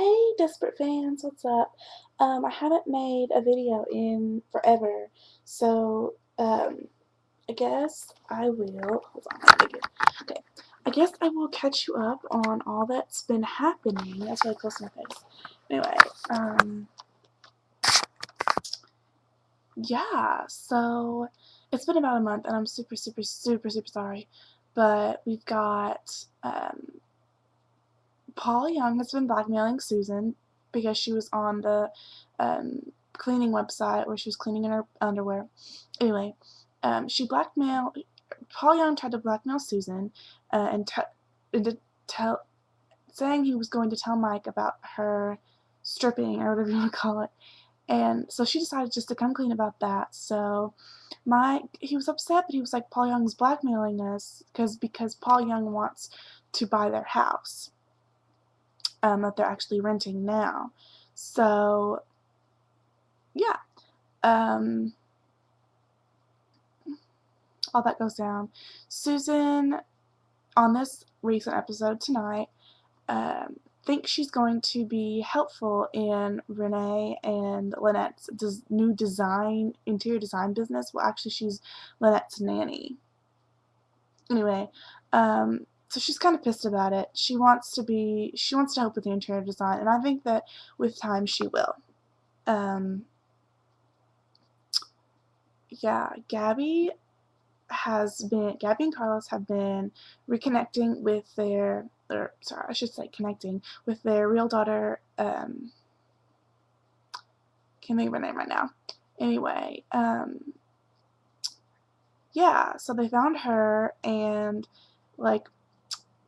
Hey, Desperate fans, what's up? I haven't made a video in forever, so I guess I will. Hold on, let me get. Okay, I guess I will catch you up on all that's been happening. That's really close to my face. Anyway, yeah. So it's been about a month, and I'm super, super, super, super sorry, but we've got Paul Young has been blackmailing Susan because she was on the cleaning website where she was cleaning in her underwear. Anyway, she blackmailed. Paul Young tried to blackmail Susan into tell saying he was going to tell Mike about her stripping or whatever you want to call it. And so she decided just to come clean about that. So Mike, he was upset, but he was like, Paul Young's blackmailing us because Paul Young wants to buy their house that they're actually renting now. So yeah, um, all that goes down. Susan, on this recent episode tonight, thinks she's going to be helpful in Renee and Lynette's new interior design business. Well, actually, she's Lynette's nanny. Anyway, so she's kind of pissed about it. She wants to help with the interior design, and I think that with time she will. Um, yeah, Gabby and Carlos have been reconnecting with or sorry, I should say connecting with their real daughter. Can't think of her name right now. Anyway, yeah, so they found her, and like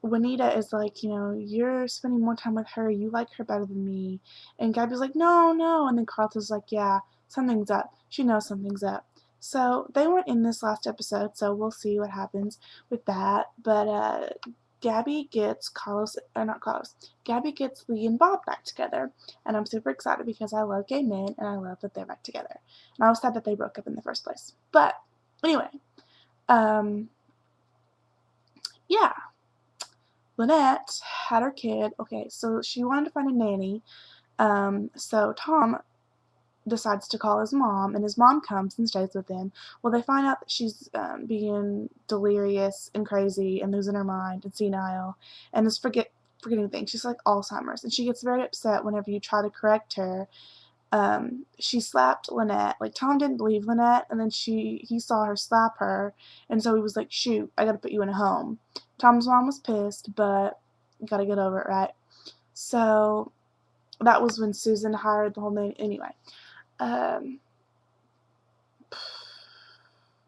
Juanita is like, you're spending more time with her. You like her better than me. And Gabby's like, no, no. And then Carlos is like, yeah, something's up. She knows something's up. So they weren't in this last episode, so we'll see what happens with that. But Gabby gets not Carlos. Gabby gets Lee and Bob back together, and I'm super excited because I love gay men and I love that they're back together. And I was sad that they broke up in the first place. But anyway, um, yeah. Lynette had her kid. Okay, so she wanted to find a nanny. So Tom decides to call his mom, and his mom comes and stays with him. Well, they find out that she's being delirious and crazy and losing her mind and senile and is forgetting things. She's like Alzheimer's, and she gets very upset whenever you try to correct her. She slapped Lynette. Like, Tom didn't believe Lynette, and then he saw her slap her, and so he was like, shoot, I gotta put you in a home. Tom's mom was pissed, but you gotta get over it, right? So that was when Susan hired the whole thing. Anyway, um,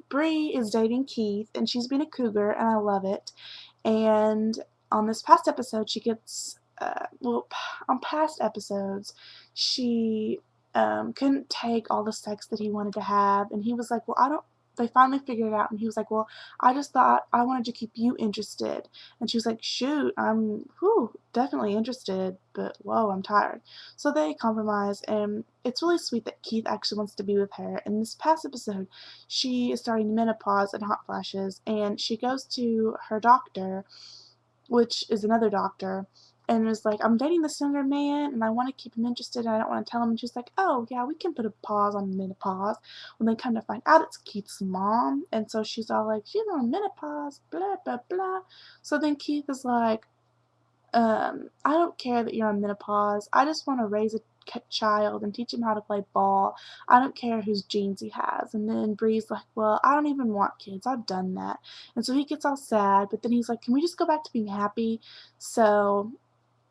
Bree is dating Keith, and she's been a cougar, and I love it. And on this past episode, she gets, on past episodes, she couldn't take all the sex that he wanted to have, and he was like, well, I don't, they finally figured it out, and he was like, well, I just thought I wanted to keep you interested. And she was like, shoot, I'm, definitely interested, but whoa, I'm tired. So they compromise, and it's really sweet that Keith actually wants to be with her. In this past episode, she is starting menopause and hot flashes, and she goes to her doctor, which is another doctor, and was like, I'm dating this younger man, and I want to keep him interested, and I don't want to tell him. And she's like, oh, yeah, we can put a pause on menopause. When they come to find out, it's Keith's mom, and so she's all like, she's on menopause, blah, blah, blah. So then Keith is like, I don't care that you're on menopause. I just want to raise a child and teach him how to play ball. I don't care whose genes he has. And then Bree's like, well, I don't even want kids. I've done that. And so he gets all sad, but then he's like, can we just go back to being happy? So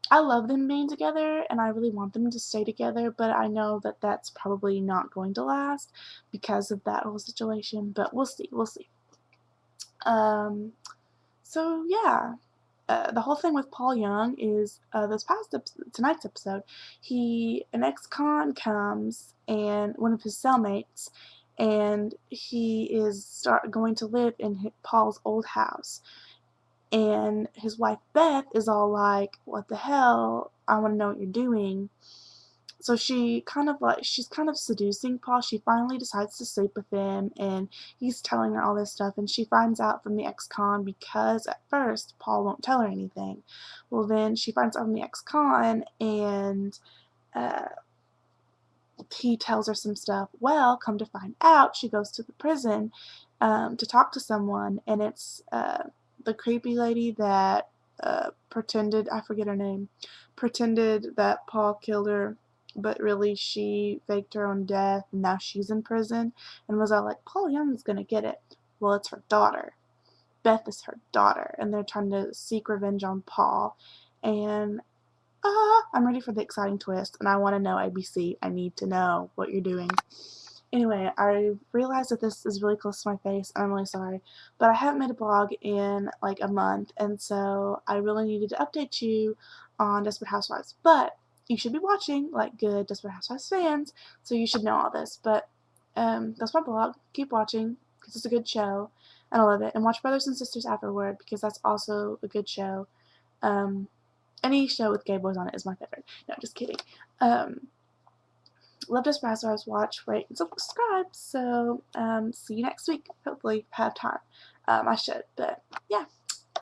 I love them being together, and I really want them to stay together, but I know that that's probably not going to last because of that whole situation, but we'll see, we'll see. So yeah, the whole thing with Paul Young is tonight's episode, an ex-con comes and one of his cellmates, and he is going to live in Paul's old house. And his wife Beth is all like, what the hell? I want to know what you're doing. so she's kind of seducing Paul. She finally decides to sleep with him, and he's telling her all this stuff, and she finds out from the ex-con because at first Paul won't tell her anything. Well, then she finds out from the ex-con, and uh, he tells her some stuff. Well, come to find out, she goes to the prison to talk to someone, and it's the creepy lady that pretended, I forget her name, pretended that Paul killed her, but really she faked her own death, and now she's in prison, and was all like, Paul Young's gonna get it. Well, it's her daughter. Beth is her daughter, and they're trying to seek revenge on Paul, and I'm ready for the exciting twist, and I want to know, ABC. I need to know what you're doing. Anyway, I realized that this is really close to my face, and I'm really sorry, but I haven't made a blog in like a month, and so I really needed to update you on Desperate Housewives. But you should be watching, like good Desperate Housewives fans, so you should know all this. But that's my blog. Keep watching, because it's a good show, and I love it. And watch Brothers and Sisters afterward, because that's also a good show. Um, any show with gay boys on it is my favorite. No, just kidding. Love Desperate Housewives. Watch, rate, and subscribe. So, see you next week. Hopefully, have time. I should, but yeah.